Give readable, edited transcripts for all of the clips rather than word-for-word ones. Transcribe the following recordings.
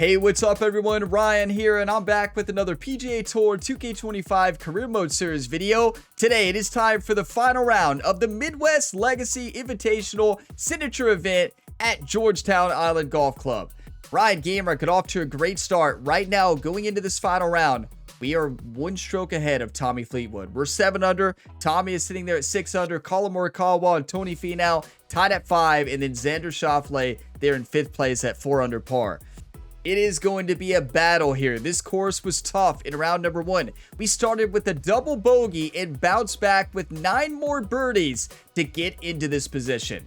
Hey, what's up everyone? Ryan here, and I'm back with another PGA Tour 2K25 Career Mode Series video. Today, it is time for the final round of the Midwest Legacy Invitational Signature event at Georgetown Island Golf Club. Ryan Gamer got off to a great start. Right now, going into this final round, we are one stroke ahead of Tommy Fleetwood. We're 7 under. Tommy is sitting there at 6 under. Colin Morikawa and Tony Finau tied at 5, and then Xander Schauffele there in 5th place at 4 under par. It is going to be a battle here. This course was tough in round number 1. We started with a double bogey and bounced back with 9 more birdies to get into this position.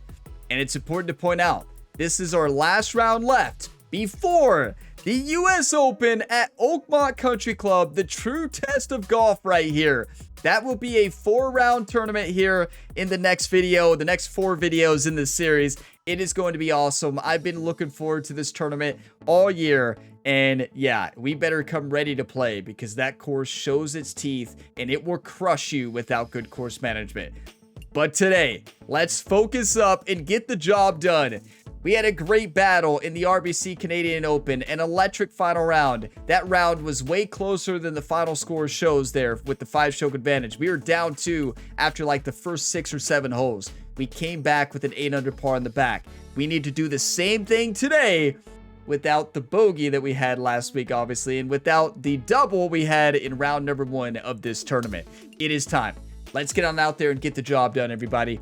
And it's important to point out, this is our last round left before the US Open at Oakmont Country Club, the true test of golf right here. That will be a 4-round tournament here in the next video, the next 4 videos in this series. It is going to be awesome. I've been looking forward to this tournament all year. And yeah, we better come ready to play because that course shows its teeth and it will crush you without good course management. But today, let's focus up and get the job done. We had a great battle in the RBC Canadian Open, an electric final round. That round was way closer than the final score shows there with the 5-stroke advantage. We were down 2 after like the first 6 or 7 holes. We came back with an 8 under par in the back. We need to do the same thing today without the bogey that we had last week, obviously, and without the double we had in round number 1 of this tournament. It is time. Let's get on out there and get the job done, everybody.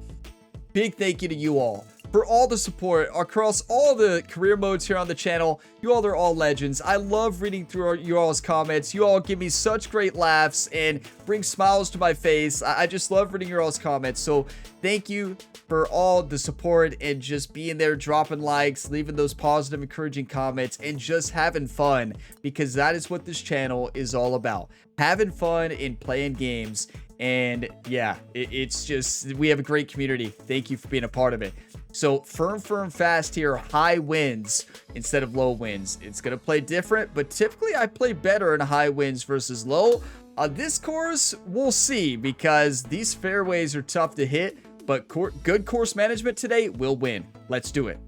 Big thank you to you all for all the support across all the career modes here on the channel. You all are all legends. I love reading through you all's comments. You all give me such great laughs and bring smiles to my face. I just love reading your all's comments. So thank you for all the support and just being there, dropping likes, leaving those positive, encouraging comments, and just having fun, because that is what this channel is all about. Having fun and playing games. And yeah, it's just, we have a great community. Thank you for being a part of it. So firm, fast here, high wins instead of low wins. It's going to play different, but typically I play better in high wins versus low. This course, we'll see, because these fairways are tough to hit, but good course management today will win. Let's do it.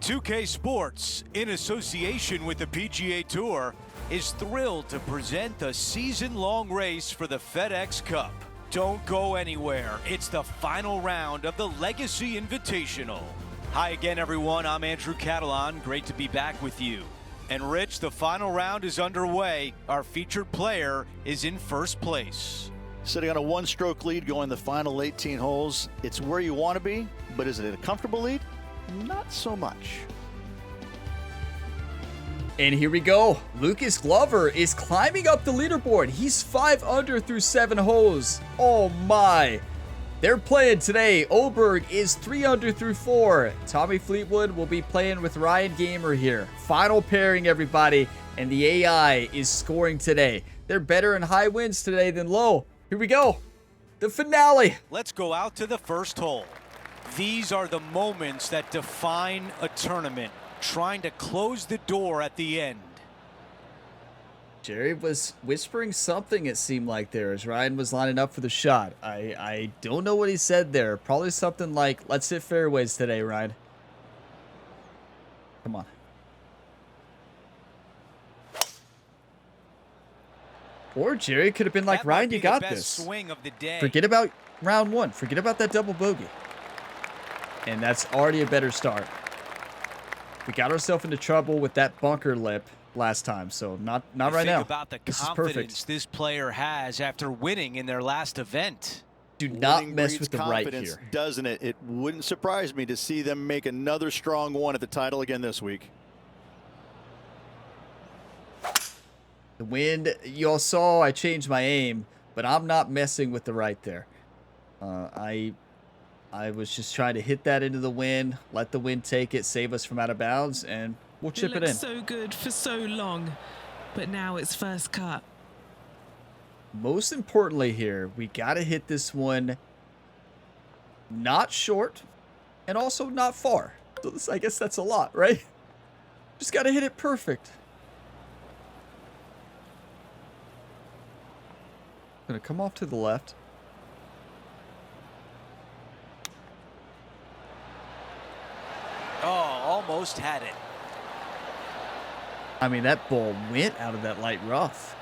2K Sports, in association with the PGA Tour, is thrilled to present the season-long race for the FedEx Cup. Don't go anywhere. It's the final round of the Legacy Invitational. Hi again, everyone. I'm Andrew Catalan. Great to be back with you. And Rich, the final round is underway. Our featured player is in first place. Sitting on a 1-stroke lead going the final 18 holes. It's where you want to be, but is it a comfortable lead? Not so much. And here we go. Lucas Glover is climbing up the leaderboard. He's 5 under through 7 holes. Oh my. They're playing today. Oberg is 3 under through 4. Tommy Fleetwood will be playing with Ryan Gamer here. Final pairing, everybody. And the AI is scoring today. They're better in high wins today than low. Here we go. The finale. Let's go out to the first hole. These are the moments that define a tournament. Trying to close the door at the end. Jerry was whispering something, it seemed like, there as Ryan was lining up for the shot. I don't know what he said there. Probably something like, let's hit fairways today, Ryan. Come on. Or Jerry could have been like, Ryan, you got this. Swing of the day. Forget about round 1. Forget about that double bogey. And that's already a better start. We got ourselves into trouble with that bunker lip last time, so not right now. About the this confidence this player has after winning in their last event. Do not mess with the right here. Doesn't it? It wouldn't surprise me to see them make another strong one at the title again this week. The wind, you all saw I changed my aim, but I'm not messing with the right there. I was just trying to hit that into the wind, let the wind take it, save us from out of bounds, and we'll chip it in. So good for so long, but now it's first cut. Most importantly here, we got to hit this one not short and also not far. So this, I guess that's a lot, right? Just got to hit it perfect. Gonna come off to the left. Oh, almost had it. I mean, that ball went out of that light rough.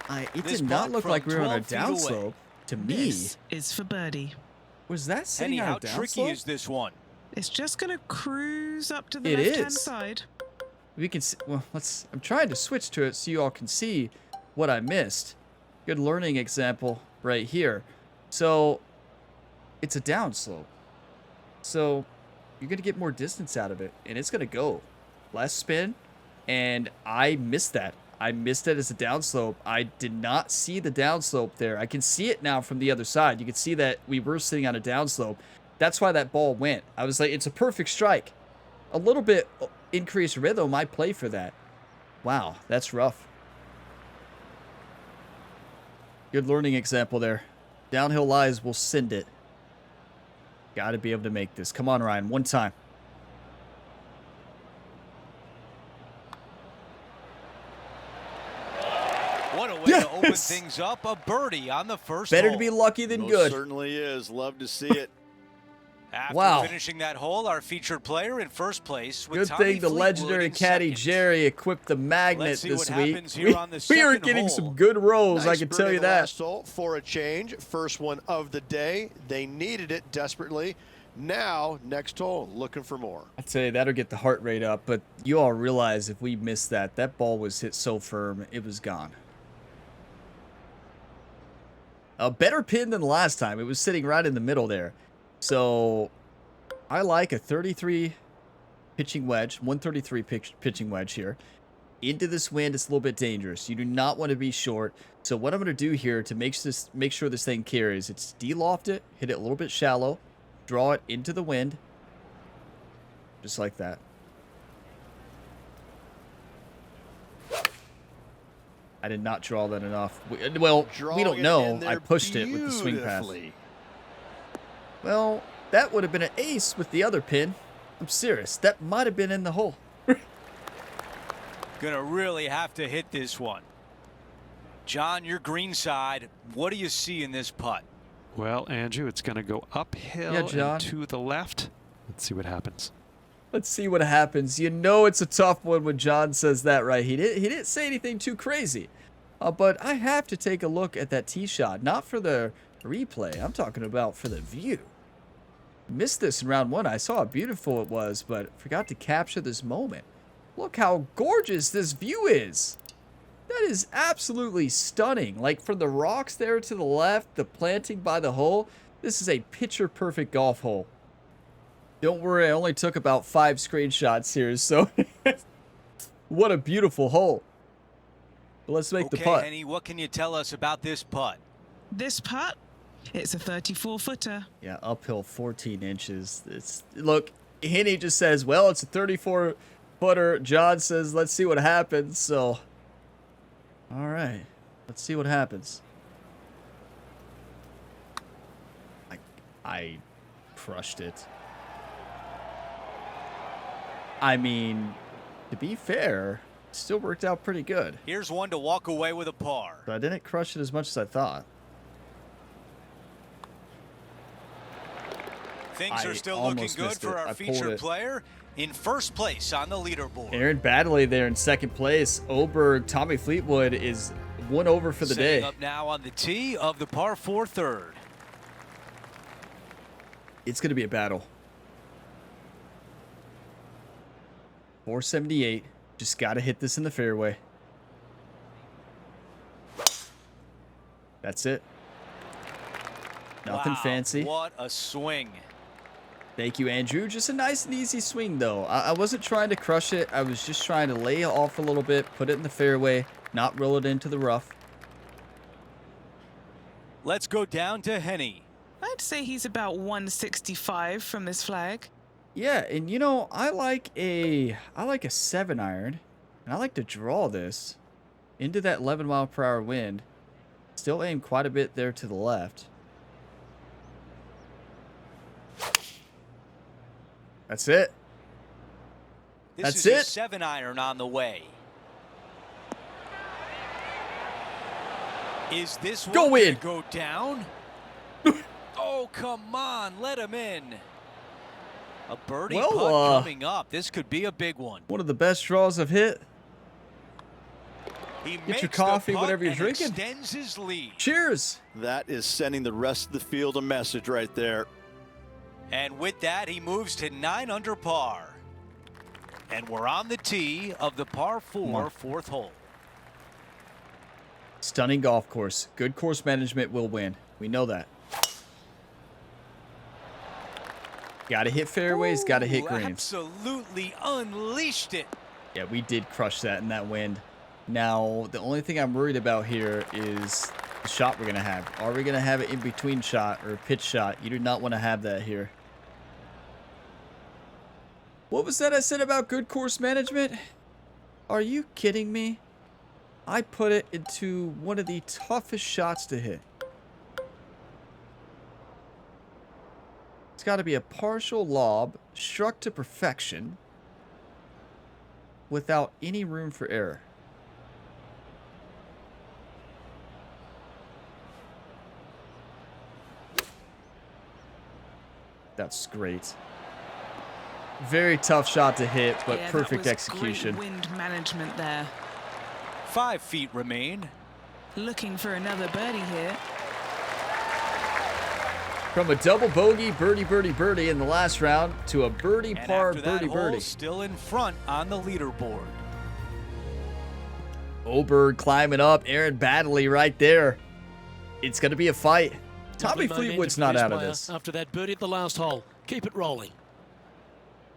It This did not putt look from like we were on a 12 feet away. downslope. To me, This is for birdie. was that sitting Henny, on how a tricky downslope? is this one? It's just going to cruise up to the It left-hand is. side. We can see, well, I'm trying to switch to it so you all can see what I missed. Good learning example right here. So it's a downslope. So you're going to get more distance out of it, and it's going to go. Less spin, and I missed that. I missed it as a downslope. I did not see the downslope there. I can see it now from the other side. You can see that we were sitting on a downslope. That's why that ball went. I was like, it's a perfect strike. A little bit increased rhythm, I play for that. Wow, that's rough. Good learning example there. Downhill lies will send it. Got to be able to make this. Come on, Ryan, one time. What a way to open things up. A birdie on the first Better to hole. be lucky than Most good. certainly is. Love to see it. After Wow. finishing that hole, our featured player in first place with Good Tommy thing the Fleetwood legendary in caddy second. Jerry equipped the magnet Let's see this what week. happens here on the We are second getting hole. some good rolls, I Nice can birdie tell you in the that. last hole for a change. First one of the day. They needed it desperately. Now, next hole, looking for more. I tell you, that'll get the heart rate up, but you all realize if we missed that, that ball was hit so firm, it was gone. A better pin than the last time. It was sitting right in the middle there. So, I like a 33 pitching wedge, 133 pitching wedge here. Into this wind, it's a little bit dangerous. You do not want to be short. So what I'm going to do here to make sure this thing carries, it's de-loft it, hit it a little bit shallow, draw it into the wind, just like that. I did not draw that enough. Well, we Drawing don't it know. in I there pushed it with the swing path. beautifully. Well, that would have been an ace with the other pin. I'm serious. That might have been in the hole. Gonna really have to hit this one. John, your green side, what do you see in this putt? Well, Andrew, it's going to go uphill Yeah, John. and to the left. Let's see what happens. Let's see what happens. You know it's a tough one when John says that, right? He didn't say anything too crazy. But I have to take a look at that tee shot. Not for the replay. I'm talking about for the view. Missed this in round one. I saw how beautiful it was, but forgot to capture this moment. Look how gorgeous this view is. That is absolutely stunning. Like from the rocks there to the left, the planting by the hole. This is a picture-perfect golf hole. Don't worry, I only took about 5 screenshots here, so what a beautiful hole. But let's make the putt. Henny, what can you tell us about this putt? This putt, it's a 34-footer. Yeah, uphill 14 inches. Look, Henny just says, well, it's a 34-footer. John says, let's see what happens. So, all right, let's see what happens. I crushed it. I mean, to be fair, it still worked out pretty good. Here's one to walk away with a par. But I didn't crush it as much as I thought. Things I are still looking almost good missed for it. our I pulled featured it. player in first place on the leaderboard. Aaron Baddeley there in second place. Oberg, Tommy Fleetwood is 1 over for the Setting day. up now on the tee of the par 4 third. It's going to be a battle. 478. Just got to hit this in the fairway. That's it. Nothing Wow, fancy. What a swing. Thank you, Andrew. Just a nice and easy swing, though. I wasn't trying to crush it. I was just trying to lay it off a little bit, put it in the fairway, not roll it into the rough. Let's go down to Henny. I'd say he's about 165 from this flag. Yeah, and you know, I like a 7-iron, and I like to draw this into that 11-mile-per-hour wind. Still aim quite a bit there to the left. That's it. This That's is it. a 7-iron on the way. Is this one Go gonna in. go down? Oh, come on. Let him in. A birdie Well, putt coming up. This could be a big one. One of the best draws I've hit. He Get makes your the coffee, putt whatever you're and drinking. extends his lead. Cheers. That is sending the rest of the field a message right there. And with that, he moves to 9 under par. And we're on the tee of the par 4 fourth hole. Stunning golf course. Good course management will win. We know that. Got to hit fairways, got to hit greens. Absolutely unleashed it. Yeah, we did crush that in that wind. Now, the only thing I'm worried about here is the shot we're going to have. Are we going to have an in-between shot or a pitch shot? You do not want to have that here. What was that I said about good course management? Are you kidding me? I put it into one of the toughest shots to hit. It's got to be a partial lob, struck to perfection, without any room for error. That's great. Very tough shot to hit, but Yeah, perfect that was execution. Great wind management there. 5 feet remain. Looking for another birdie here. From a double bogey, birdie, birdie, birdie in the last round to a birdie, And par, after that birdie, hole, birdie. still in front on the leaderboard. Oberg climbing up, Aaron Baddeley right there. It's going to be a fight. Tommy Lovely Fleetwood's momentum not for out of player this. After that birdie at the last hole. Keep it rolling.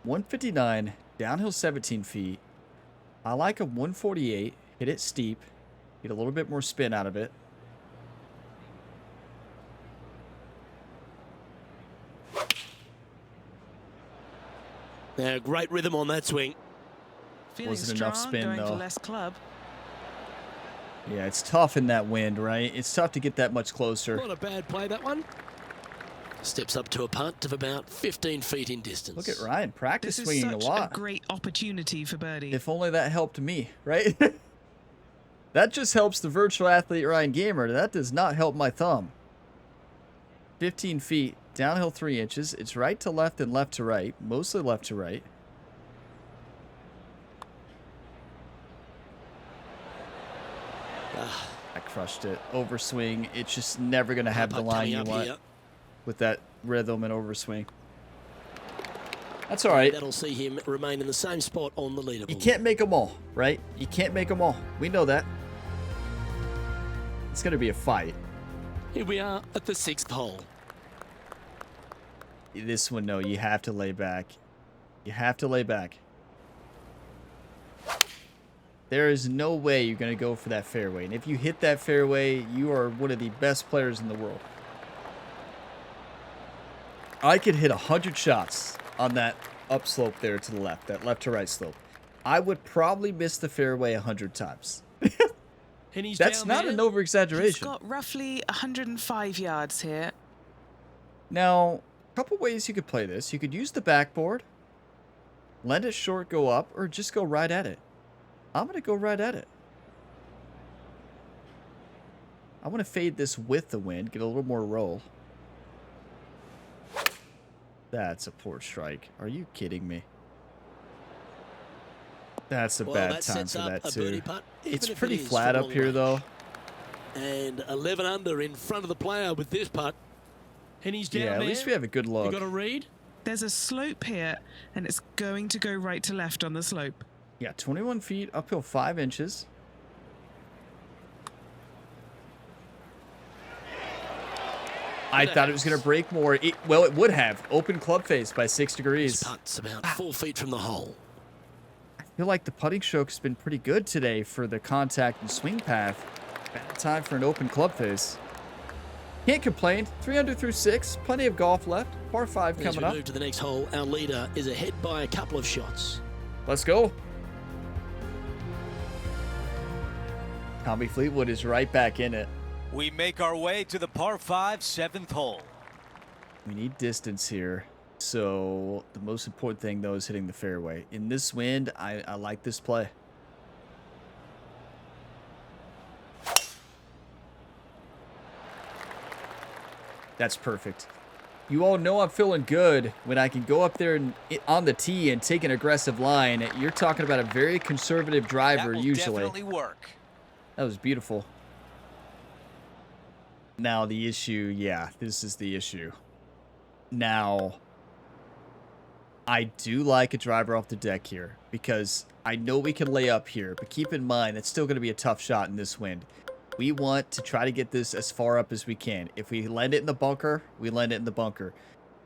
159, downhill 17 feet. I like a 148. Hit it steep. Get a little bit more spin out of it. Now, great rhythm on that swing. Feeling Wasn't strong, enough spin, going though. for less club. Yeah, it's tough in that wind, right? It's tough to get that much closer. Not a bad play, that one. Steps up to a putt of about 15 feet in distance. Look at Ryan, practice This is swinging a such lot. a great opportunity for birdie. If only that helped me, right? That just helps the virtual athlete Ryan Gamer. That does not help my thumb. 15 feet, downhill 3 inches. It's right to left and left to right. Mostly left to right. I crushed it. Overswing. It's just never going to have the Putt line coming you up want here. with that rhythm and overswing. That's all right. That'll see him remain in the same spot on the leaderboard. You can't make them all, right? You can't make them all. We know that. It's going to be a fight. Here we are at the 6th hole. This one, no, you have to lay back. You have to lay back. There is no way you're going to go for that fairway. And if you hit that fairway, you are one of the best players in the world. I could hit 100 shots on that upslope there to the left, that left to right slope. I would probably miss the fairway 100 times. And he's That's down not there. an He's over-exaggeration. got roughly 105 yards here. Now, a couple ways you could play this. You could use the backboard, let it short go up, or just go right at it. I'm going to go right at it. I want to fade this with the wind, get a little more roll. That's a poor strike. Are you kidding me? That's a Well, bad that time sets for up that a too. birdie putt, even It's if it pretty is flat from up here long though. And 11 under in front of the player with this putt. And he's down Yeah, at there. least we have a good You look. got a read? There's a slope here, and it's going to go right to left on the slope. Yeah, 21 feet, uphill 5 inches. I thought it was going to break more. Well, it would have. Open club face by 6 This degrees. putt's about 4 feet from the hole. I feel like the putting stroke has been pretty good today for the contact and swing path. Bad time for an open club face. Can't complain. 3 under through 6. Plenty of golf left. Par 5 As coming we up. move to the next hole, our leader is ahead by a couple of shots. Let's go. Tommy Fleetwood is right back in it. We make our way to the par 5 7th hole. We need distance here. So the most important thing, though, is hitting the fairway. In this wind, I like this play. That's perfect. You all know I'm feeling good when I can go up there and on the tee and take an aggressive line. You're talking about a very conservative driver That will usually. definitely work. That was beautiful. Now the issue, yeah, this is the issue. Now, I do like a driver off the deck here because I know we can lay up here, but keep in mind that's still going to be a tough shot in this wind. We want to try to get this as far up as we can. If we land it in the bunker, we land it in the bunker.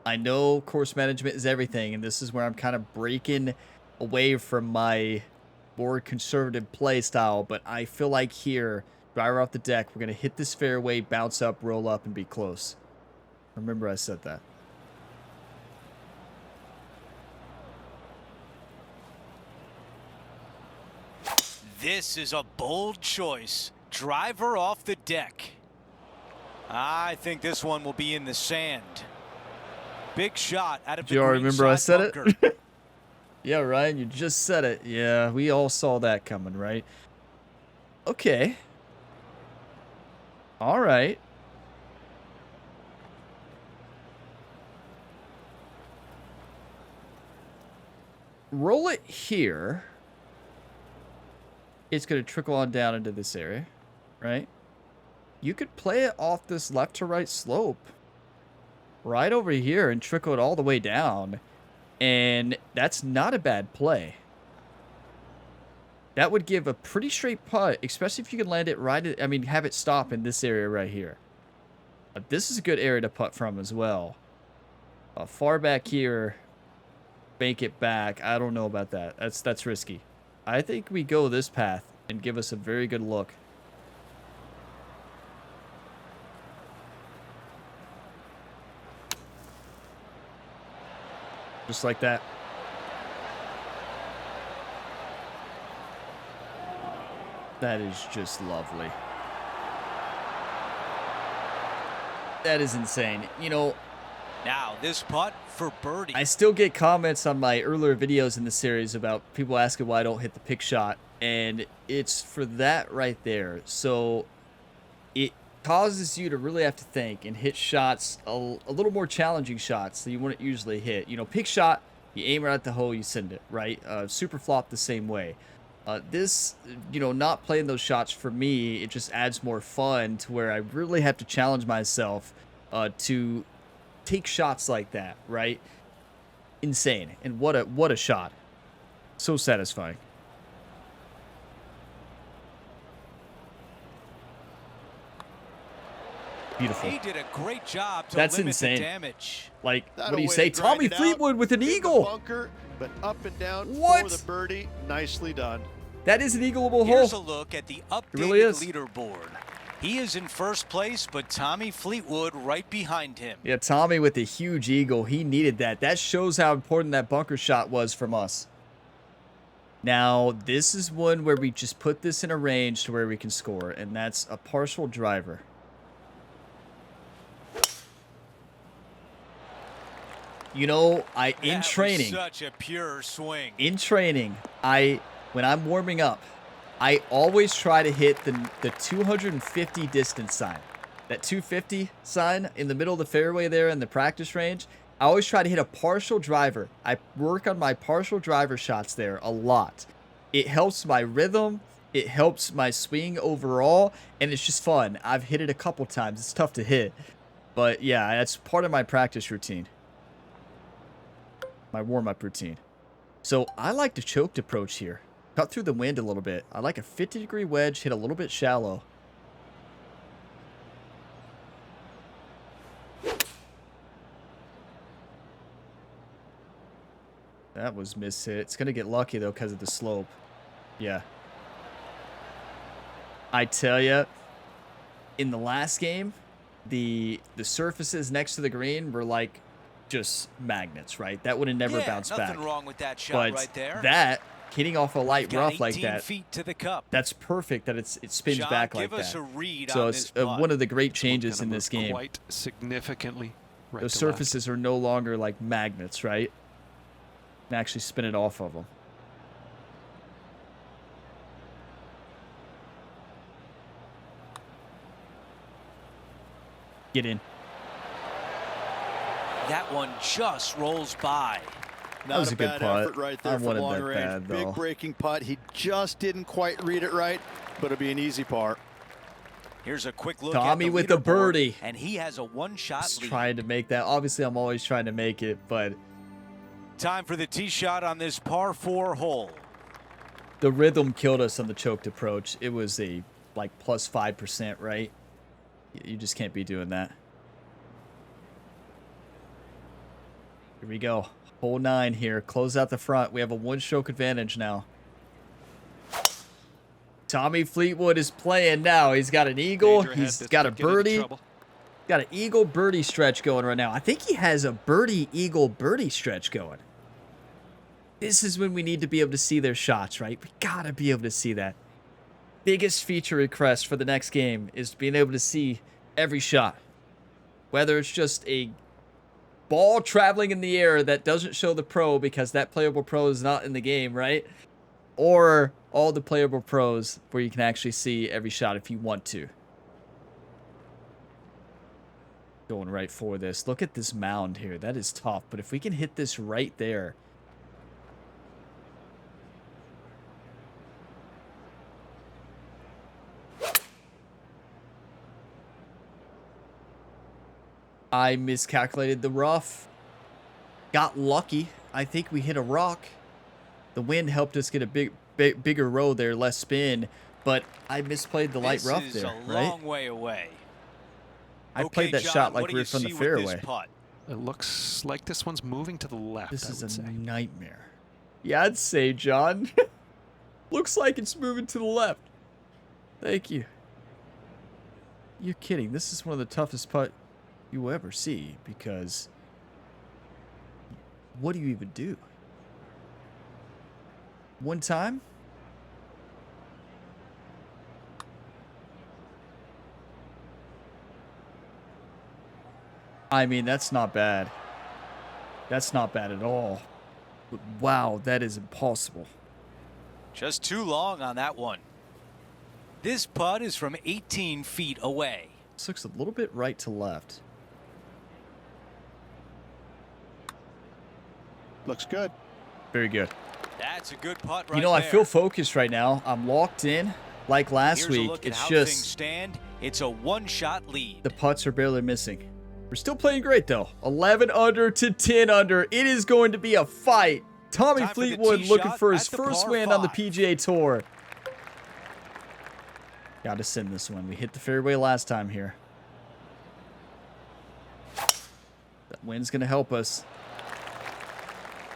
I know course management is everything, and this is where I'm kind of breaking away from my more conservative play style, but I feel like here, driver off the deck, we're going to hit this fairway, bounce up, roll up, and be close. Remember I said that. This is a bold choice. Driver off the deck. I think this one will be in the sand. Big shot out of the Do you all remember I said bunker. it? Yeah, Ryan, you just said it. Yeah, we all saw that coming, right? Okay. All right. Roll it here. It's going to trickle on down into this area, right? You could play it off this left to right slope right over here and trickle it all the way down. And that's not a bad play. That would give a pretty straight putt, especially if you can land it right. I mean, have it stop in this area right here. This is a good area to putt from as well. Far back here, bank it back. I don't know about that. That's risky. I think we go this path and give us a very good look. Just like that. That is just lovely. That is insane. You know, Now this putt for birdie. I still get comments on my earlier videos in the series about people asking why I don't hit the pick shot, and it's for that right there. So it causes you to really have to think and hit shots, a little more challenging shots than you wouldn't usually hit. You know, pick shot, you aim right at the hole, you send it, right? Super flop the same way. This, you know, not playing those shots for me, it just adds more fun to where I really have to challenge myself to take shots like that, right? Insane. And what a shot. So satisfying. Beautiful. He did a great job to That's limit insane. the damage. Like, Not what do a you way say? to grind Tommy it out Fleetwood with an in the eagle. bunker, but up and down What? for the birdie. Nicely done. That is an eagleable Here's hole. a look at the updated really is. leaderboard. He is in first place, but Tommy Fleetwood right behind him. Yeah, Tommy with a huge eagle. He needed that. That shows how important that bunker shot was from us. Now, this is one where we just put this in a range to where we can score, and that's a partial driver. You know, in That training, was such a pure swing. when I'm warming up, I always try to hit the 250 distance sign. That 250 sign in the middle of the fairway there in the practice range. I always try to hit a partial driver. I work on my partial driver shots there a lot. It helps my rhythm. It helps my swing overall, and it's just fun. I've hit it a couple times. It's tough to hit. But yeah, that's part of my practice routine. My warm-up routine. So I like the choked approach here. Cut through the wind a little bit. I like a 50-degree wedge, hit a little bit shallow. That was mishit. It's going to get lucky, though, because of the slope. Yeah. I tell you, in the last game, the surfaces next to the green were like just magnets, right? That would have never bounced back. Nothing wrong with that shot But right there. that, hitting off a light Got rough like 18 that, feet to the cup. that's perfect that it spins Sean, back like give us that. a read So on it's this putt. one of the great This one changes kinda in this moved game. quite significantly right Those to left. surfaces are no longer like magnets, right? And actually spin it off of them. Get in. That one just rolls by. Not was a good bad putt. effort right there I for wanted long that range. bad, though. Big breaking putt. He just didn't quite read it right, but it'll be an easy par. Here's a quick look Tommy at the with the leaderboard, birdie. and he has a one-shot Just lead. trying to make that. Obviously, I'm always trying to make it, but Time for the tee shot on this par 4 hole. the rhythm killed us on the choked approach. It was a like plus 5%, right? You just can't be doing that. Here we go. Hole 9 here. Close out the front. We have a one-stroke advantage now. Tommy Fleetwood is playing now. He's got an eagle. Danger ahead. He's This got a could get into birdie. trouble. Got an eagle birdie stretch going right now. I think he has a birdie eagle birdie stretch going. This is when we need to be able to see their shots, right? We gotta be able to see that. Biggest feature request for the next game is being able to see every shot. Whether it's just a ball traveling in the air that doesn't show the pro because that playable pro is not in the game, right? Or all the playable pros where you can actually see every shot if you want to. Going right for this. Look at this mound here. That is tough. But if we can hit this right there. I miscalculated the rough. Got lucky. I think we hit a rock. The wind helped us get a bigger row there, less spin. But I misplayed the light rough there, This is a right? long way away. I Okay, played that John, shot what like do we were you from the see with this fairway. putt? It looks like this one's moving to the left, This I is would a say. nightmare. Yeah, I'd say, John. Looks like it's moving to the left. Thank you. You're kidding. This is one of the toughest putt you will ever see because what do you even do? One time? I mean, that's not bad. That's not bad at all. But wow, that is impossible. Just too long on that one. This putt is from 18 feet away. This looks a little bit right to left. Looks good. Very good. That's a good putt right You know, I there. feel focused right now. I'm locked in. Like last Here's a week, look at it's how things just stand. It's a one-shot lead. the putts are barely missing. We're still playing great, though. 11 under to 10 under. It is going to be a fight. Tommy Time for the Fleetwood tee looking shot for his at the first par win on the 5. PGA Tour. Got to send this one. We hit the fairway last time here. That wind's going to help us.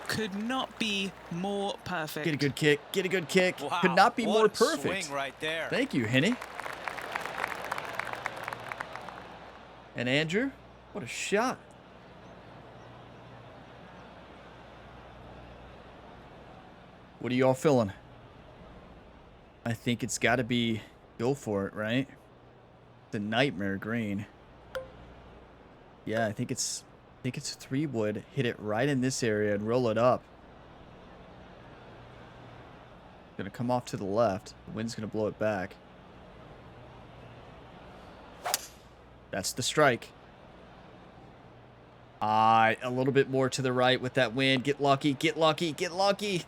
Could not be more perfect. Get a good kick. Get a good kick. Wow, Could not be what more a perfect. swing right there. Thank you, Henny. And Andrew, what a shot. What are y'all feeling? I think it's got to be go for it, right? The nightmare green. Yeah, I think it's a 3-wood. Hit it right in this area and roll it up. Gonna come off to the left. The wind's gonna blow it back. That's the strike. A little bit more to the right with that wind. Get lucky, get lucky, get lucky.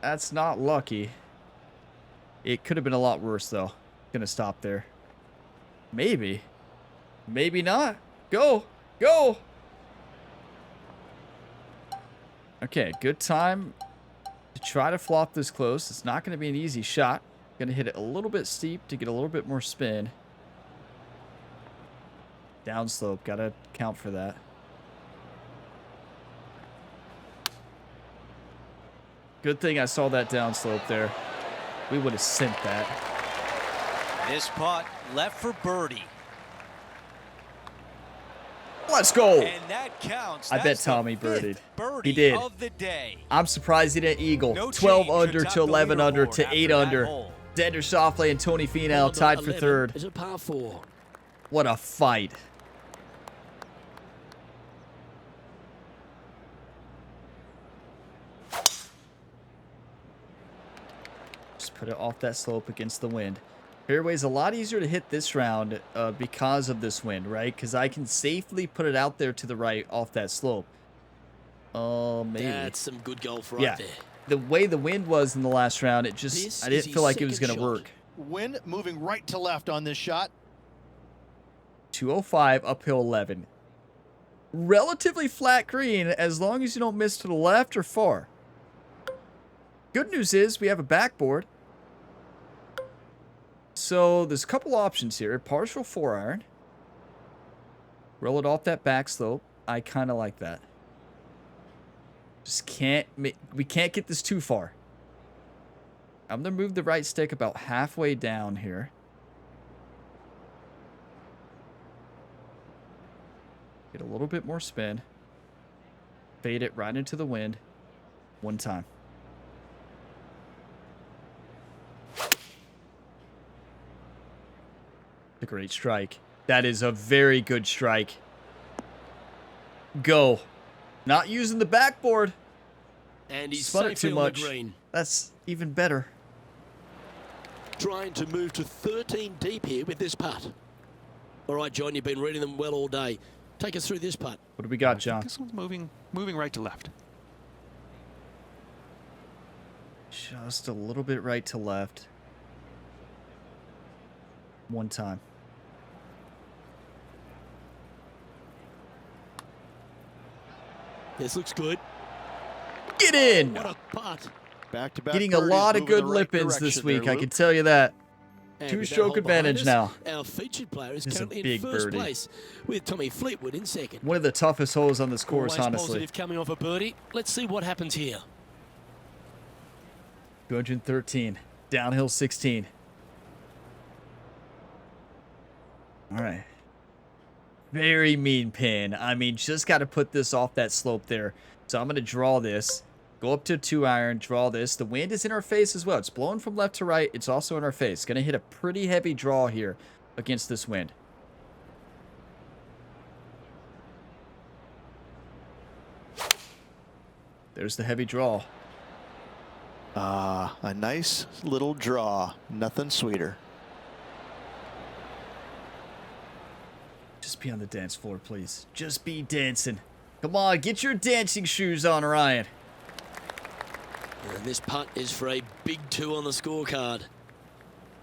That's not lucky. It could have been a lot worse, though. Gonna stop there. Maybe. Maybe not. Go. Go. Okay, good time to try to flop this close. It's not going to be an easy shot. Going to hit it a little bit steep to get a little bit more spin. Downslope. Got to count for that. Good thing I saw that downslope there. We would have sent that. This putt left for birdie. Let's go. And that counts. I bet That's the Tommy fifth birdied. birdie He did. of the day. I'm surprised he didn't eagle. No 12 change under atop to the 11 under leaderboard to after 8 that under. hole. Xander Schauffele and Tony Finau Hole tied for 11 third. is a par 4. What a fight. Just put it off that slope against the wind. Fairway's a lot easier to hit this round because of this wind, right? Because I can safely put it out there to the right off that slope. Maybe. That's some good golf right Yeah. there. The way the wind was in the last round, it just, I didn't feel like it was going to work. Wind moving right to left on this shot. 205, uphill 11. Relatively flat green as long as you don't miss to the left or far. Good news is we have a backboard. So there's a couple options here. Partial 4-iron. Roll it off that back slope. I kind of like that. Just can't, we can't get this too far. I'm going to move the right stick about halfway down here. Get a little bit more spin. Fade it right into the wind. One time. A great strike. That is a very good strike. Go. Not using the backboard. And he's Spun it safely too on the much. green. That's even better. Trying to move to 13 deep here with this putt. All right, John, you've been reading them well all day. Take us through this putt. What do we got, I think John? this one's moving right to left. Just a little bit right to left. One time. This looks good. Get in! What a putt. Back-to-back Getting a birdies, lot of moving good the right lip-ins this direction week, there, I can Luke. tell you that. And Two with that stroke hole behind advantage us, now. Our featured player is This is a currently in big first birdie. place with Tommy Fleetwood in second. One of the toughest holes on this course, Always honestly. positive coming off a birdie. Let's see what happens here. 213. Downhill 16. All right. Very mean pin. I mean, just got to put this off that slope there. So I'm going to draw this. Go up to a 2-iron. Draw this. The wind is in our face as well. It's blowing from left to right. It's also in our face. Going to hit a pretty heavy draw here against this wind. There's the heavy draw. A nice little draw. Nothing sweeter. Just be on the dance floor, please. Just be dancing. Come on, get your dancing shoes on, Ryan. And this putt is for a big 2 on the scorecard.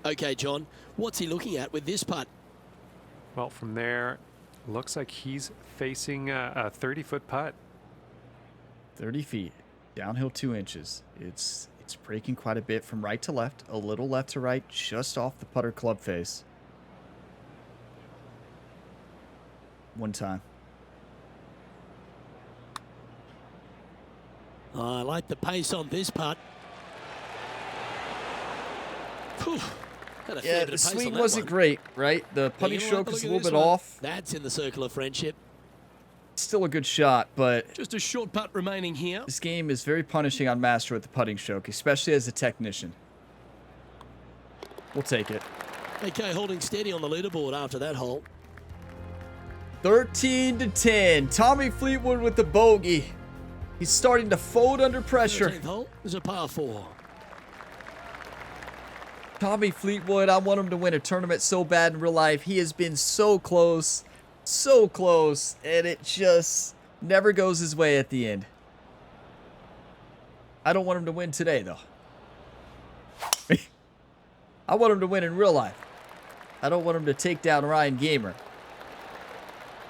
Okay, John, what's he looking at with this putt? Well, from there, looks like he's facing a 30-foot putt. 30 feet. Downhill 2 inches. It's breaking quite a bit from right to left. A little left to right, just off the putter club face. One time. I like the pace on this putt. Whew. Had a fair Yeah, bit the of pace on swing that wasn't one. great, right? The Now, putting you know stroke what? is a Look at little this bit one. off. That's in the circle of friendship. Still a good shot, but Just a short putt remaining here. this game is very punishing on Master with the putting stroke, especially as a technician. We'll take it. Okay, holding steady on the leaderboard after that hole. 13 to 10. Tommy Fleetwood with the bogey. He's starting to fold under pressure. 13th hole is a par 4. Tommy Fleetwood, I want him to win a tournament so bad in real life. He has been so close, and it just never goes his way at the end. I don't want him to win today, though. I want him to win in real life. I don't want him to take down Ryan Gamer.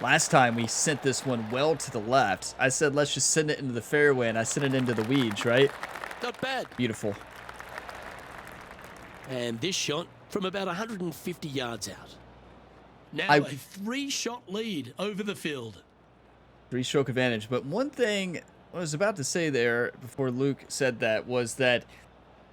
Last time we sent this one well to the left. I said, let's just send it into the fairway, and I sent it into the weeds, right? Not bad. Beautiful. And this shot from about 150 yards out. Now I- a 3-shot lead over the field. 3-stroke advantage. But one thing I was about to say there before Luke said that was that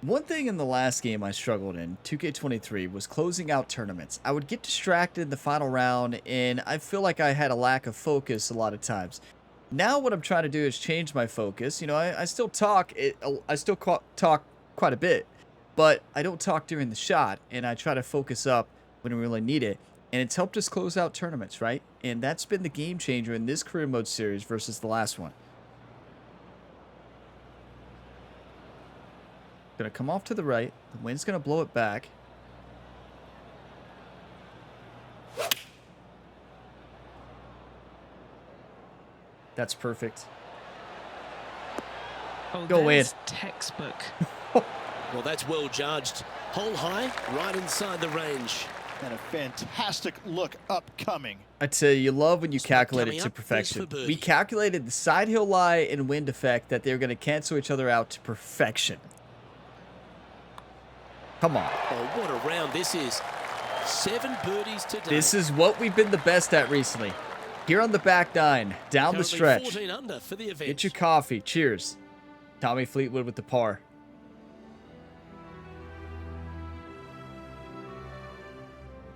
one thing in the last game I struggled in, 2K23, was closing out tournaments. I would get distracted in the final round, and I feel like I had a lack of focus a lot of times. Now what I'm trying to do is change my focus. You know, I still talk. I still talk quite a bit, but I don't talk during the shot, and I try to focus up when we really need it. And it's helped us close out tournaments, right? And that's been the game changer in this career mode series versus the last one. Gonna come off to the right. The wind's gonna blow it back. That's perfect. Oh, Go in. there's textbook. Well, that's well judged. Hole high, right inside the range. And a fantastic look upcoming. I tell you love when you Spot calculate it coming to up, this perfection. for birdie. We calculated the side hill lie and wind effect that they're going to cancel each other out to perfection. Come on. Oh, what a round this is. 7 birdies today. This is what we've been the best at recently. Here on the back nine, down the Currently stretch. 14 under for the event. Get your coffee. Cheers. Tommy Fleetwood with the par.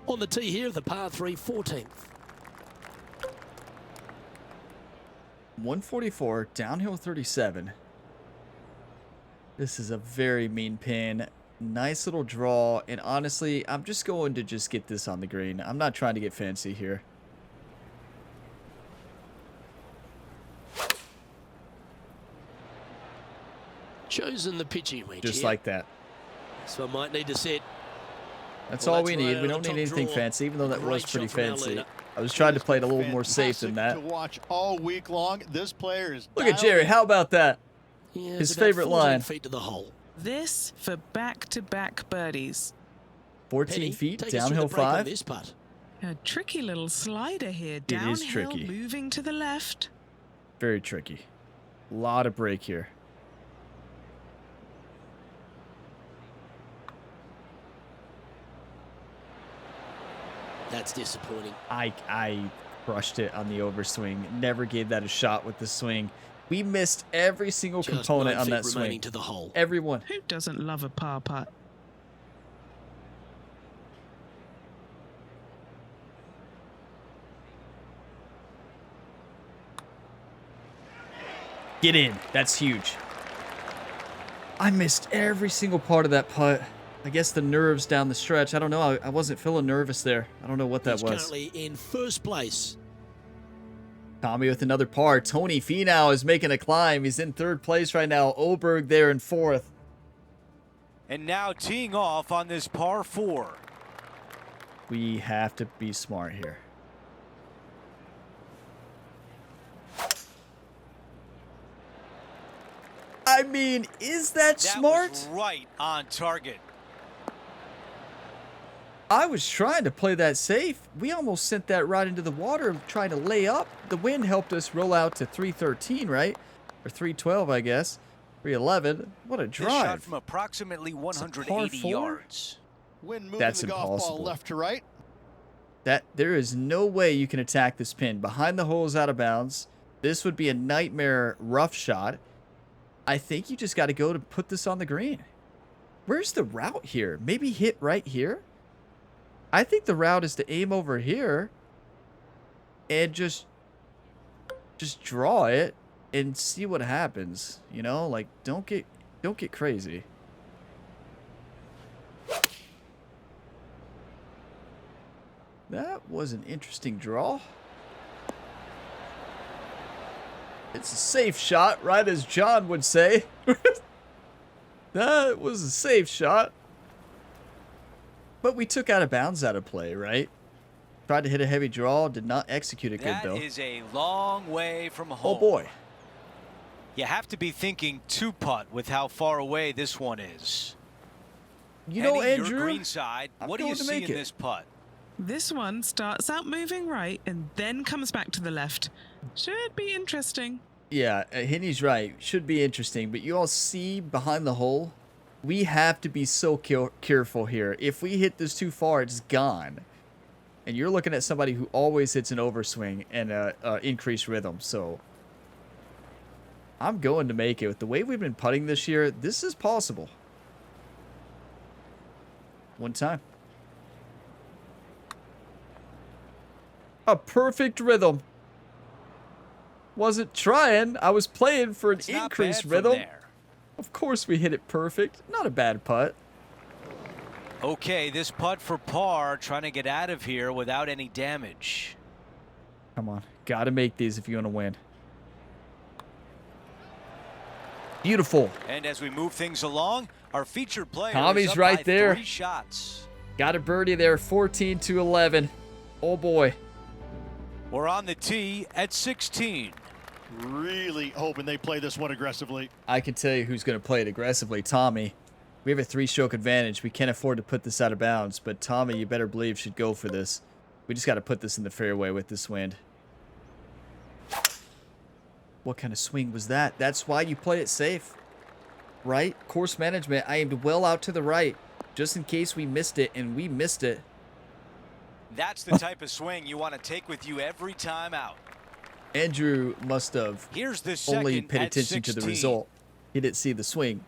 On the tee here, the par 3 14th. 144, downhill 37. This is a very mean pin. Nice little draw. And honestly, I'm just going to just get this on the green. I'm not trying to get fancy here. Chosen the pitching wedge Just here. like that. So I might need to set. That's Well, all that's we right need. out We of don't the need top anything drawer. fancy, even though that was Great pretty shot from our fancy. leader. I was trying to It's play it a been little more safe than that. fantastic to watch all week long. This player is Look at Jerry. How about that? Yeah, His it's about favorite 14 line. feet to the hole. This for back-to-back birdies. 14 Penny, feet, take us through downhill the break on 5. this putt. A tricky little slider here. is Downhill, tricky. moving to the left. Very tricky. A lot of break here. That's disappointing. I crushed it on the overswing. Never gave that a shot with the swing. We missed every single Just component 9 on feet that remaining swing. to the hole. Everyone. Who doesn't love a par putt? Get in. That's huge. I missed every single part of that putt. I guess the nerves down the stretch. I don't know. I wasn't feeling nervous there. I don't know what that He's was. currently in first place. Tommy with another par. Tony Finau is making a climb. He's in third place right now. Oberg there in fourth. And now teeing off on this par 4. We have to be smart here. I mean, is that smart? Was right on target. I was trying to play that safe. We almost sent that right into the water trying to lay up. The wind helped us roll out to 313, right? Or 312, I guess. 311. What a This shot drive. from approximately par 180 4? yards. Wind moving That's the golf impossible. ball left to right. There is no way you can attack this pin. Behind the hole is out of bounds. This would be a nightmare rough shot. I think you just got to go to put this on the green. Where's the route here? Maybe hit right here? I think the route is to aim over here and just draw it and see what happens. You know, like don't get crazy. That was an interesting draw. It's a safe shot, right as John would say. That was a safe shot. But we took out of bounds out of play, right? Tried to hit a heavy draw, did not execute it good That though. is a long way from home. Oh boy. You have to be thinking 2-putt with how far away this one is. You know, Penny, Andrew, your green side, I'm what do you going to see make in it. this putt? This one starts out moving right and then comes back to the left. Should be interesting. Yeah, Henny's right. Should be interesting. But you all see behind the hole, we have to be so careful here. If we hit this too far, it's gone. And you're looking at somebody who always hits an overswing and increased rhythm. So I'm going to make it. With the way we've been putting this year, this is possible. One time. A perfect rhythm. Wasn't trying. I was playing for an It's not increased bad from rhythm. there. Of course we hit it perfect. Not a bad putt. Okay, this putt for par, trying to get out of here without any damage. Come on. Gotta make these if you want to win. Beautiful. And as we move things along, our featured player Tommy's is up right by there. 3 shots. Got a birdie there. 14-11. Oh boy. We're on the tee at 16. Really hoping they play this one aggressively. I can tell you who's going to play it aggressively. Tommy. We have a 3-stroke advantage. We can't afford to put this out of bounds, but Tommy, you better believe, should go for this. We just got to put this in the fairway with this wind. What kind of swing was that? That's why you play it safe. Right? Course management. I aimed well out to the right, just in case we missed it, and we missed it. That's the type of swing you want to take with you every time out. Andrew must have Here's the only second paid at attention to the 16. result. He didn't see the swing.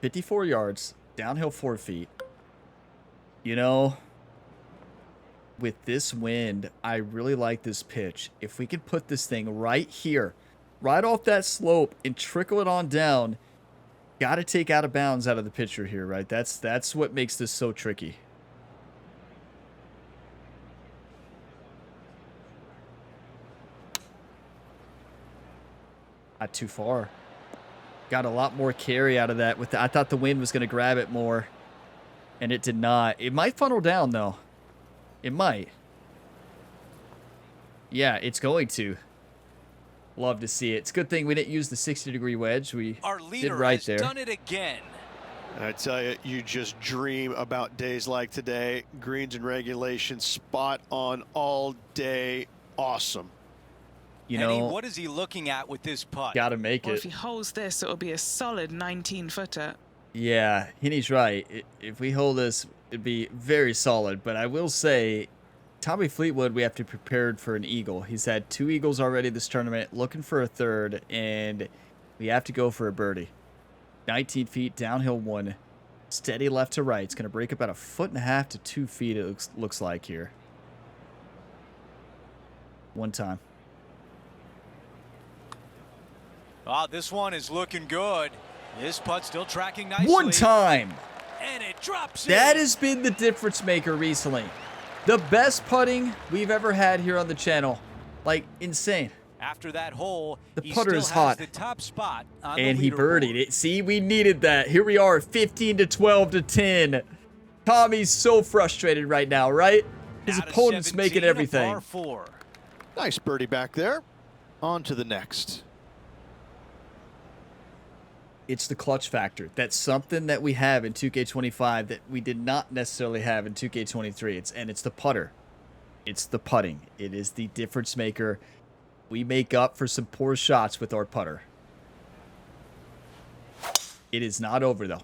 54 yards, downhill 4 feet. You know, with this wind, I really like this pitch. If we could put this thing right here, right off that slope, and trickle it on down, got to take out of bounds out of the picture here, right? That's what makes this so tricky. Not too far. Got a lot more carry out of that. I thought the wind was going to grab it more, and it did not. It might funnel down, though. It might. Yeah, it's going to. Love to see it. It's a good thing we didn't use the 60-degree wedge. We Our did leader right has there. done it again. I tell you, you just dream about days like today. Greens and regulation, spot on all day. Awesome. You Eddie, know, what is he looking at with this putt? got to make Well, it. if he holds this, it'll be a solid 19-footer. Yeah, Henny's right. If we hold this, it'd be very solid. But I will say, Tommy Fleetwood, we have to be prepared for an eagle. He's had 2 eagles already this tournament, looking for a third, and we have to go for a birdie. 19 feet, downhill 1, steady left to right. It's going to break about 1.5 to 2 feet, it looks like here. One time. Ah, this one is looking good. This putt still tracking nicely. One time! And it drops That in. has been the difference maker recently. The best putting we've ever had here on the channel. Like, insane. After that hole, The he putter still is has hot. the top spot on And the he leaderboard. birdied it. See, we needed that. Here we are, 15 to 12 to 10. Tommy's so frustrated right now, right? His Now to opponent's 17, making a everything. par 4. Nice birdie back there. On to the next. It's the clutch factor. That's something that we have in 2K25 that we did not necessarily have in 2K23. It's the putter. It's the putting. It is the difference maker. We make up for some poor shots with our putter. It is not over, though.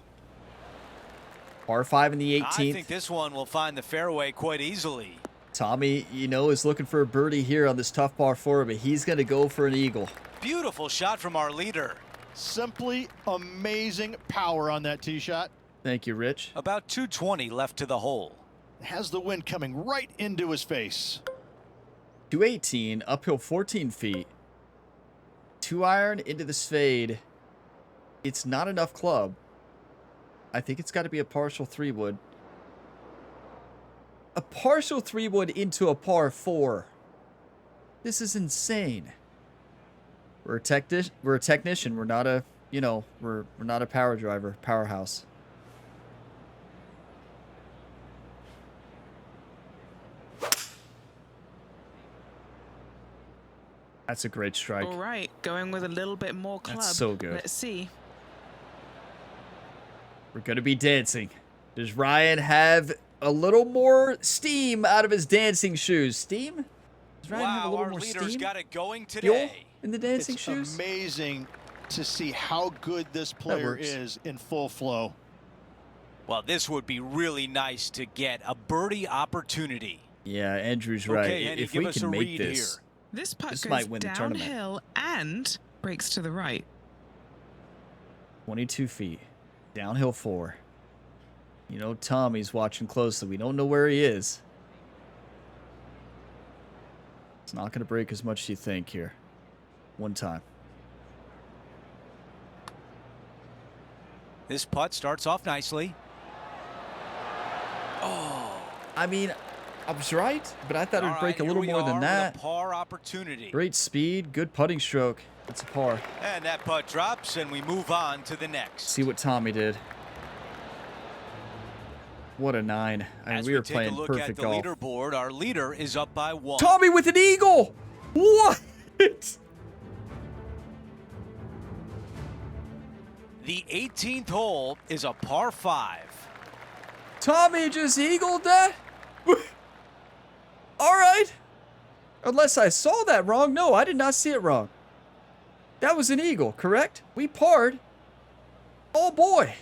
Par 5 in the 18th. I think this one will find the fairway quite easily. Tommy, you know, is looking for a birdie here on this tough par 4, but he's going to go for an eagle. Beautiful shot from our leader. Simply amazing power on that tee shot. Thank you, Rich. About 220 left to the hole. Has the wind coming right into his face. 218, uphill 14 feet. 2-iron into this fade. It's not enough club. I think it's got to be a partial 3-wood. A partial 3-wood into a par 4. This is insane. We're a technician. We're not a, you know, we're not a power driver, powerhouse. That's a great strike. All right, going with a little bit more club. That's so good. Let's see. We're going to be dancing. Does Ryan have a little more steam out of his dancing shoes? Steam? Does Ryan have a Wow, little our more leader's steam? got it going Fuel today. in the dancing It's shoes? amazing to see how good this player works. is in full flow. Well, this would be really nice to get a birdie opportunity. Yeah, Andrew's right. Okay, Andy, If give we us a can make read this, here. This putt This goes might win the tournament. downhill and breaks to the right. 22 feet, downhill 4. You know, Tommy's watching closely. We don't know where he is. It's not going to break as much as you think here. One time. This putt starts off nicely. I mean, I was right, but I thought it would All break right, a little here we more are than with a that. par opportunity. Great speed, good putting stroke. It's a par. And that putt drops, and we move on to the next. See what Tommy did. What a 9. I mean, As we were take playing a look perfect at the golf. leaderboard, our leader is up by 1. Tommy with an eagle! What? The 18th hole is a par 5. Tommy just eagled that? All right. Unless I saw that wrong. No, I did not see it wrong. That was an eagle, correct? We parred. Oh, boy.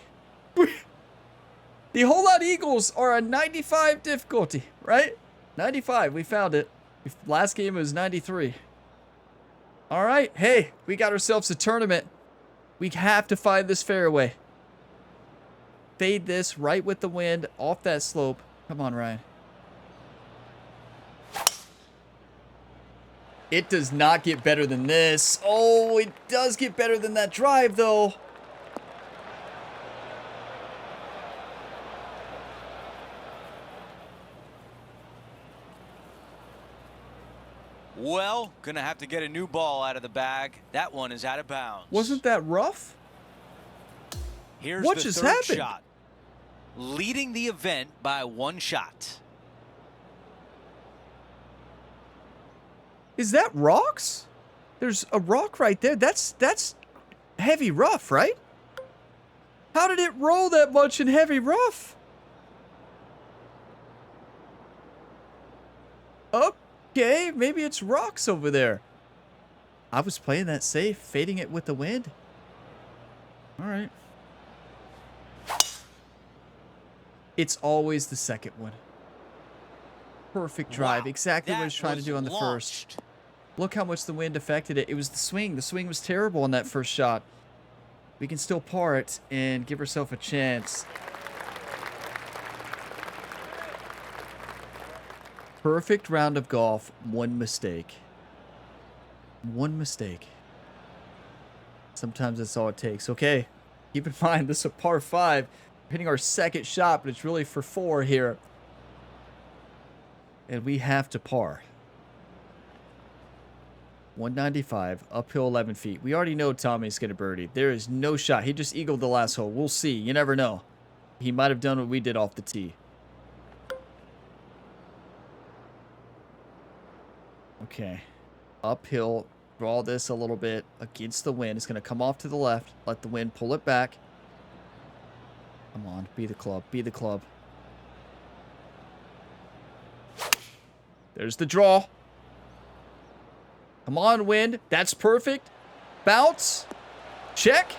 The whole lot eagles are a 95 difficulty, right? 95, we found it. Last game was 93. All right, hey, we got ourselves a tournament. We have to find this fairway. Fade this right with the wind off that slope. Come on, Ryan. It does not get better than this. Oh, it does get better than that drive, though. Well, gonna have to get a new ball out of the bag. That one is out of bounds. Wasn't that rough? Here's What the just third happened? shot. Leading the event by 1 shot. Is that rocks? There's a rock right there. That's heavy rough, right? How did it roll that much in heavy rough? Okay, maybe it's rocks over there. I was playing that safe, fading it with the wind. All right. It's always the second one. Perfect drive. Wow, Exactly what I that was trying to do on the launched. first. Look how much the wind affected it. It was the swing. The swing was terrible on that first shot. We can still par it and give ourselves a chance. Perfect round of golf. One mistake. One mistake. Sometimes that's all it takes. Okay. Keep in mind, this is a par 5. We're hitting our second shot, but it's really for 4 here. And we have to par. 195, uphill 11 feet. We already know Tommy's going to birdie. There is no shot. He just eagled the last hole. We'll see. You never know. He might have done what we did off the tee. Okay. Uphill. Draw this a little bit against the wind. It's going to come off to the left. Let the wind pull it back. Come on. Be the club. Be the club. There's the draw. Come on, wind. That's perfect. Bounce. Check.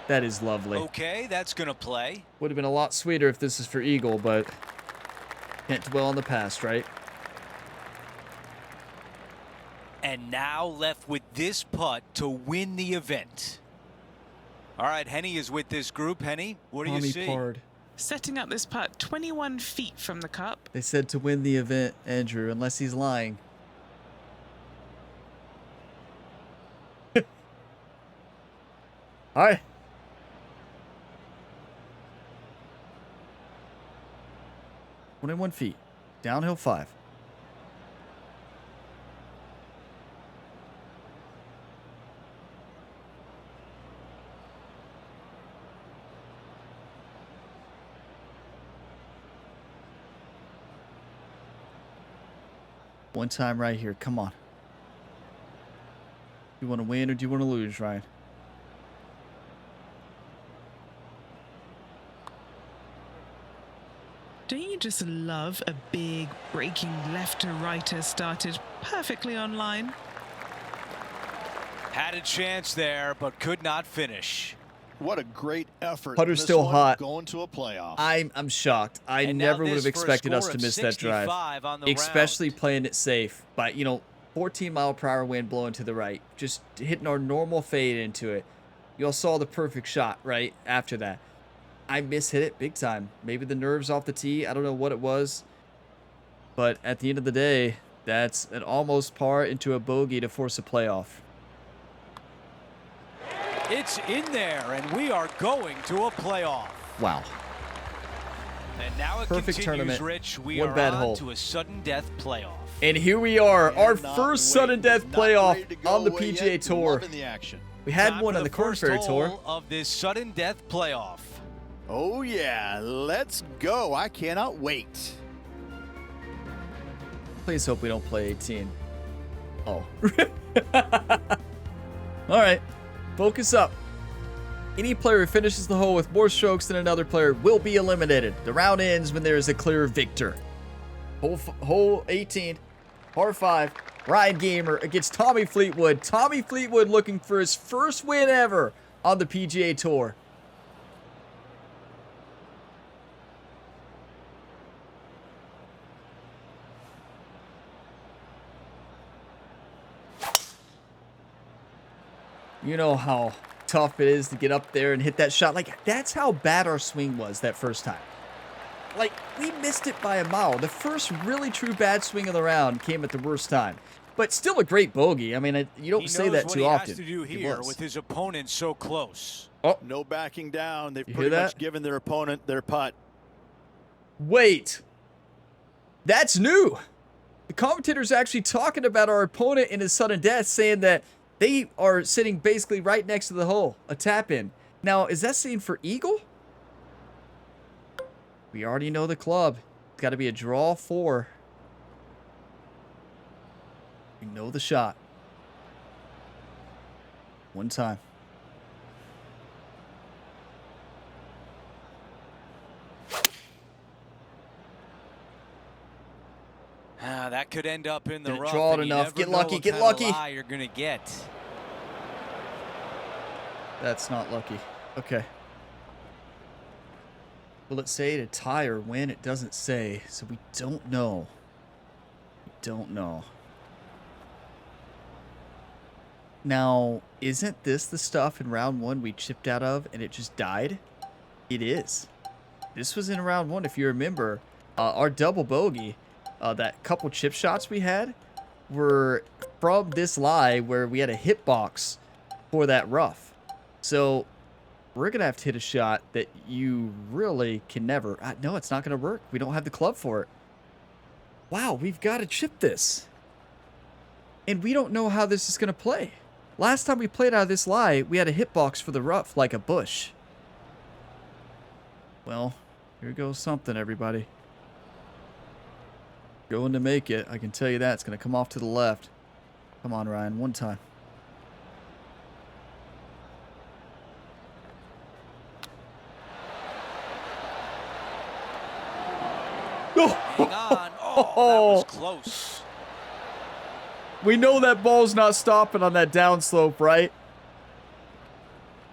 That is lovely. Okay, that's gonna play. Would have been a lot sweeter if this is for eagle, but can't dwell on the past, right? And now left with this putt to win the event. All right, Henny is with this group. Henny, what do you Tommy see? parred. Setting up this putt 21 feet from the cup. They said to win the event, Andrew, unless he's lying. All right. "21 feet. Downhill 5. One time right here. Come on. You want to win or do you want to lose, Ryan? Don't you just love a big breaking left to righter started perfectly on line? Had a chance there, but could not finish. What a great effort. Putter's This still one hot. Going to a playoff. I'm shocked. I And now never would this have for a expected us score to of miss that drive. 65 on the Especially round. playing it safe. But, 14-mile-per-hour wind blowing to the right. Just hitting our normal fade into it. You all saw the perfect shot, right, after that. I mishit it big time. Maybe the nerves off the tee. I don't know what it was. But at the end of the day, that's an almost par into a bogey to force a playoff. It's in there, and we are going to a playoff. Wow. And now it Perfect continues, tournament. Rich. We One are bad on hole. to a sudden death playoff. And here we are, our Cannot first wait. sudden death Not playoff ready to go on the away PGA yet. Tour. Loving the action. We had Time one for on the Corn first Ferry hole Tour. of this sudden death playoff. Oh yeah, let's go. I cannot wait. Please hope we don't play 18. Oh. All right. Focus up. Any player who finishes the hole with more strokes than another player will be eliminated. The round ends when there is a clear victor. Hole 18, par 5. Ryan Gamer against Tommy Fleetwood. Tommy Fleetwood looking for his first win ever on the PGA Tour. You know how tough it is to get up there and hit that shot. Like, that's how bad our swing was that first time. Like, we missed it by a mile. The first really true bad swing of the round came at the worst time. But still a great bogey. I mean, you don't say that too often. He knows what he has to do here with his opponent so close. Oh, No backing down. They've You pretty hear much that? given their opponent their putt. wait. That's new. The commentator's actually talking about our opponent in his sudden death, saying that they are sitting basically right next to the hole, a tap in. Now, is that seen for eagle? We already know the club. It's got to be a draw 4. We know the shot. One time. That could end up in the Didn't rough. draw it and you enough. never Get know lucky, what get kind of lucky. lie you're gonna get. That's not lucky. Okay. Will it say to tie or win? It doesn't say, so we don't know. We don't know. Now, isn't this the stuff in round 1 we chipped out of and it just died? It is. This was in round 1, if you remember. Our double bogey, that couple chip shots we had, were from this lie where we had a hitbox for that rough. So we're going to have to hit a shot that you really can never... no, it's not going to work. We don't have the club for it. Wow, we've got to chip this. And we don't know how this is going to play. Last time we played out of this lie, we had a hitbox for the rough, like a bush. Well, here goes something, everybody. Going to make it. I can tell you that. It's going to come off to the left. Come on, Ryan. One time. Hang on. Oh, that was close. We know that ball's not stopping on that downslope, right?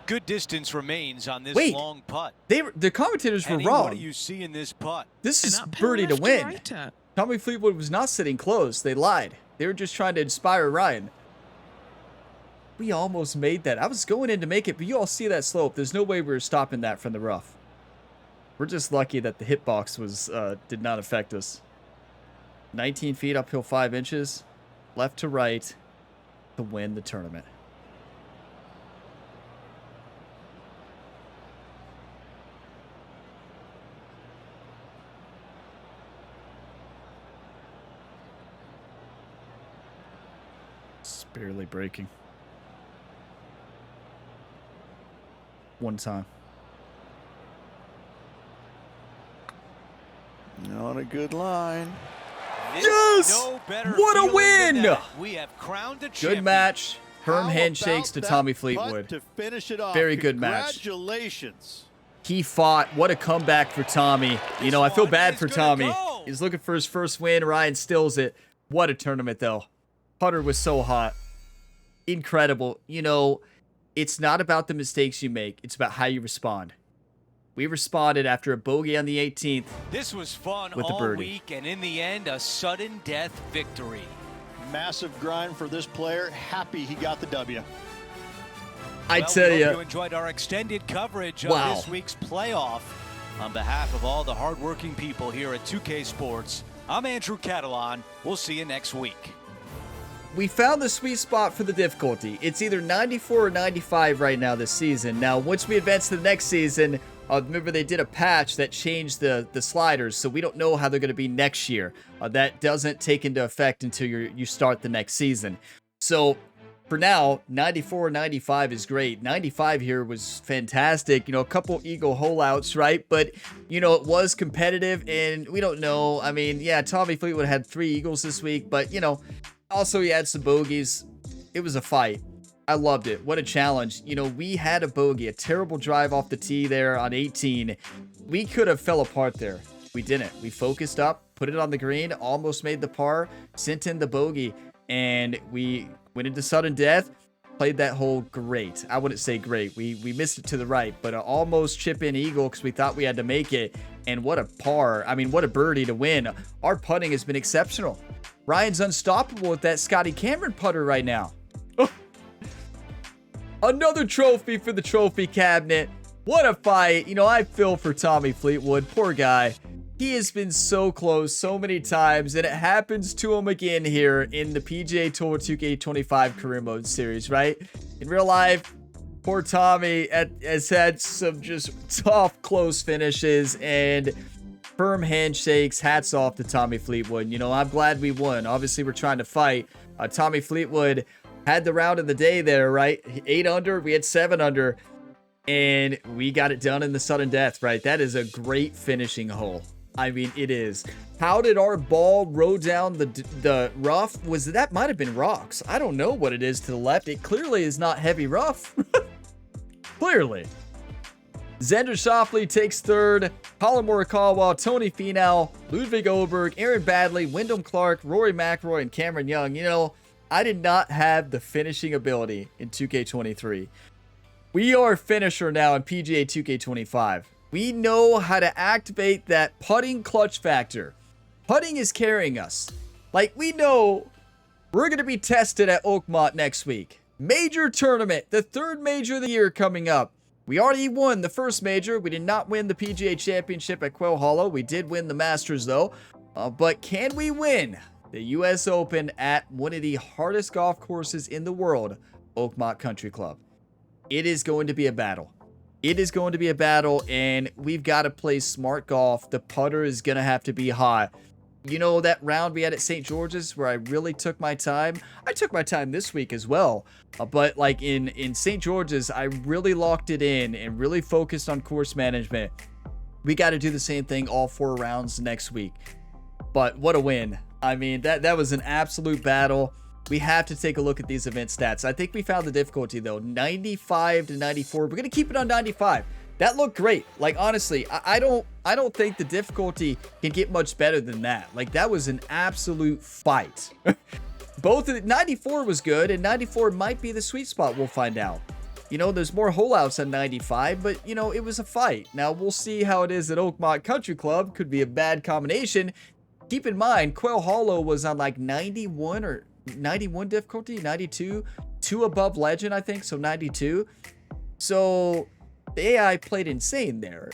Good distance remains on this Wait. long putt. The commentators were Penny, wrong. what do you see in this putt? This is An uphill birdie to left win. righter. Tommy Fleetwood was not sitting close. They lied. They were just trying to inspire Ryan. We almost made that. I was going in to make it, but you all see that slope. There's no way we were stopping that from the rough. We're just lucky that the hitbox was did not affect us. 19 feet uphill 5 inches. Left to right to win the tournament. It's barely breaking. One time. On a good line. This Yes! No better What a feeling than win! that. We have crowned a champion. Good match. Herm How handshakes to about Tommy that Fleetwood. putt to finish it off? Very good match. Congratulations. He fought. What a comeback for Tommy. You know, I feel one bad is for gonna Tommy. go. He's looking for his first win. Ryan stills it. What a tournament, though. Putter was so hot. Incredible. You know, it's not about the mistakes you make. It's about how you respond. We responded after a bogey on the 18th. This was fun With the all birdie. week, and in the end, a sudden death victory. Massive grind for this player. Happy he got the W. I Well, tell we hope you. you enjoyed our extended coverage Wow. of this week's playoff. On behalf of all the hardworking people here at 2K Sports, I'm Andrew Catalan. We'll see you next week. We found the sweet spot for the difficulty. It's either 94 or 95 right now this season. Now, once we advance to the next season, remember they did a patch that changed the sliders, so we don't know how they're going to be next year. That doesn't take into effect until you start the next season. So for now, 94 or 95 is great. 95 here was fantastic. You know, a couple eagle holeouts, right? But, you know, it was competitive, and we don't know. I mean, yeah, Tommy Fleetwood had 3 eagles this week, but, you know, also he had some bogeys. It was a fight. I loved it. What a challenge. You know, we had a bogey, a terrible drive off the tee there on 18. We could have fell apart there. We didn't. We focused up, put it on the green, almost made the par, sent in the bogey, and we went into sudden death. Played that hole great. I wouldn't say great. We missed it to the right, but almost chip in eagle because we thought we had to make it. And what a par. I mean, what a birdie to win. Our putting has been exceptional. Ryan's unstoppable with that Scotty Cameron putter right now. Another trophy for the trophy cabinet. What a fight. You know, I feel for Tommy Fleetwood. Poor guy. He has been so close so many times, and it happens to him again here in the PGA Tour 2K25 Career Mode Series, right? In real life, poor Tommy has had some just tough, close finishes and firm handshakes. Hats off to Tommy Fleetwood. You know, I'm glad we won. Obviously, we're trying to fight. Tommy Fleetwood had the round of the day there, right? 8 under, we had 7 under, and we got it done in the sudden death, right? That is a great finishing hole. I mean, it is. How did our ball roll down the rough? That might have been rocks. I don't know what it is to the left. It clearly is not heavy rough. Clearly. Xander Schauffele takes third. Colin Morikawa, Tony Finau, Ludwig Oberg, Aaron Badley, Wyndham Clark, Rory McIlroy, and Cameron Young. You know, I did not have the finishing ability in 2K23. We are a finisher now in PGA 2K25. We know how to activate that putting clutch factor. Putting is carrying us. Like, we know we're going to be tested at Oakmont next week. Major tournament, the 3rd major of the year coming up. We already won the first major. We did not win the PGA Championship at Quail Hollow. We did win the Masters, though. But can we win the U.S. Open at one of the hardest golf courses in the world, Oakmont Country Club? It is going to be a battle. It is going to be a battle, and we've got to play smart golf. The putter is going to have to be hot. You know, that round we had at St. George's where I really took my time? I took my time this week as well. But like in St. George's, I really locked it in and really focused on course management. We got to do the same thing all 4 rounds next week. But what a win. I mean, that was an absolute battle. We have to take a look at these event stats. I think we found the difficulty, though. 95 to 94. We're going to keep it on 95. That looked great. Like, honestly, I don't think the difficulty can get much better than that. Like, that was an absolute fight. Both of 94 was good, and 94 might be the sweet spot. We'll find out. You know, there's more hole outs on 95, but, you know, it was a fight. Now, we'll see how it is at Oakmont Country Club. Could be a bad combination. Keep in mind, Quail Hollow was on, like, 91 or 91 difficulty, 92, 2 above legend, I think, so 92. So the AI played insane there.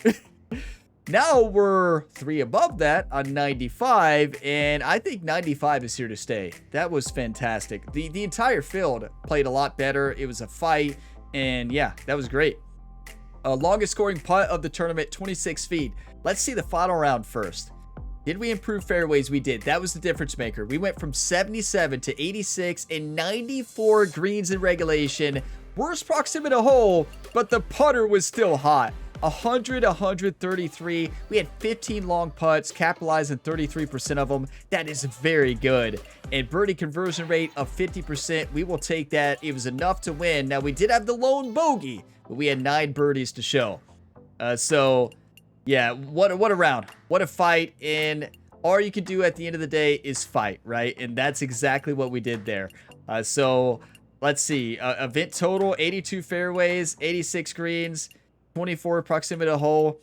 Now we're 3 above that on 95, and I think 95 is here to stay. That was fantastic. The entire field played a lot better. It was a fight, and yeah, that was great. Longest scoring putt of the tournament, 26 feet. Let's see the final round first. Did we improve fairways? We did. That was the difference maker. We went from 77 to 86 and 94 greens in regulation. Worst proximity to hole, but the putter was still hot. 100, 133. We had 15 long putts, capitalizing 33% of them. That is very good. And birdie conversion rate of 50%. We will take that. It was enough to win. Now, we did have the lone bogey, but we had 9 birdies to show. So, yeah, what a round. What a fight. And all you can do at the end of the day is fight, right? And that's exactly what we did there. So, let's see. Event total, 82 fairways, 86 greens, 24 proximity to hole.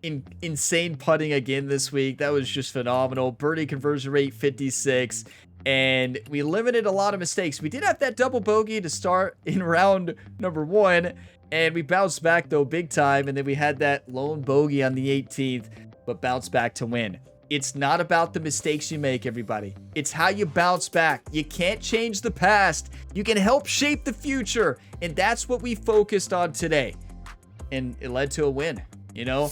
Insane putting again this week. That was just phenomenal. Birdie conversion rate, 56. And we limited a lot of mistakes. We did have that double bogey to start in round number 1. And we bounced back, though, big time. And then we had that lone bogey on the 18th, but bounced back to win. It's not about the mistakes you make, everybody. It's how you bounce back. You can't change the past. You can help shape the future. And that's what we focused on today. And it led to a win. You know,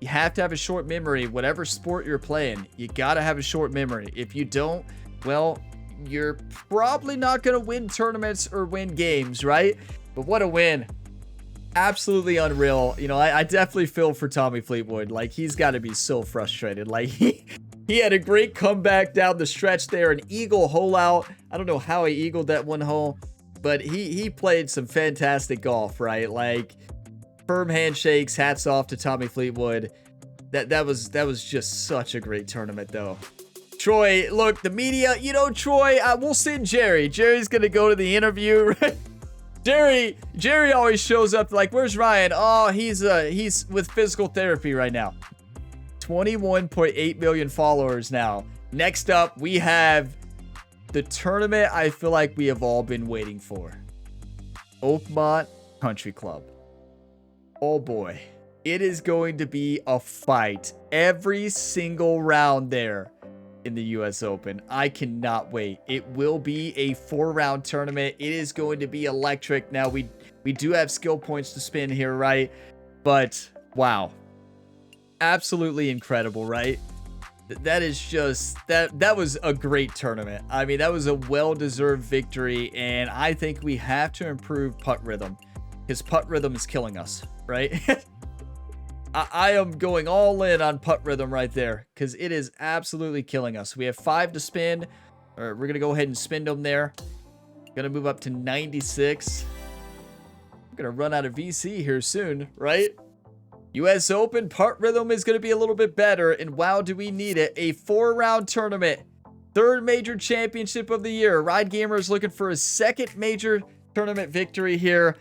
you have to have a short memory. Whatever sport you're playing, you got to have a short memory. If you don't, well, you're probably not going to win tournaments or win games, right? But what a win. Absolutely unreal. You know, I definitely feel for Tommy Fleetwood. Like, he's got to be so frustrated. Like, he had a great comeback down the stretch there, an eagle hole out. I don't know how he eagled that one hole. but he played some fantastic golf, right? Like, firm handshakes, hats off to Tommy Fleetwood. That was just such a great tournament, though. Troy, look, the media, you know, Troy, we'll send Jerry. Jerry's gonna go to the interview, right? Jerry always shows up like, where's Ryan? Oh, he's with physical therapy right now. 21.8 million followers now. Next up, we have the tournament I feel like we have all been waiting for. Oakmont Country Club. Oh boy. It is going to be a fight every single round there in the US Open. I cannot wait. It will be a 4-round tournament. It is going to be electric. Now, we do have skill points to spin here, right? But, wow. Absolutely incredible, right? That is just, that was a great tournament. I mean, that was a well-deserved victory, and I think we have to improve putt rhythm, because putt rhythm is killing us, right? I am going all in on putt rhythm right there, because it is absolutely killing us. We have 5 to spin. We're going to go ahead and spin them there. Going to move up to 96. We're going to run out of VC here soon, right? US Open putt rhythm is going to be a little bit better, and wow, do we need it. A 4-round tournament. 3rd major championship of the year. Ride Gamer is looking for a 2nd major tournament victory here.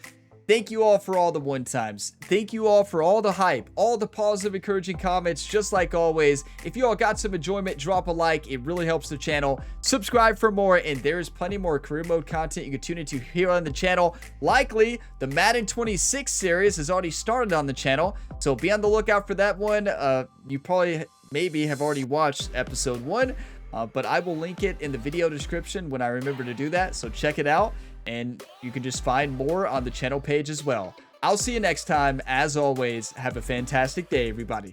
Thank you all for all the one-times. Thank you all for all the hype, all the positive, encouraging comments, just like always. If you all got some enjoyment, drop a like. It really helps the channel. Subscribe for more, and there's plenty more career mode content you can tune into here on the channel. Likely, the Madden 26 series has already started on the channel, so be on the lookout for that one. You probably, maybe, have already watched episode 1, but I will link it in the video description when I remember to do that, so check it out. And you can just find more on the channel page as well. I'll see you next time. As always, have a fantastic day, everybody.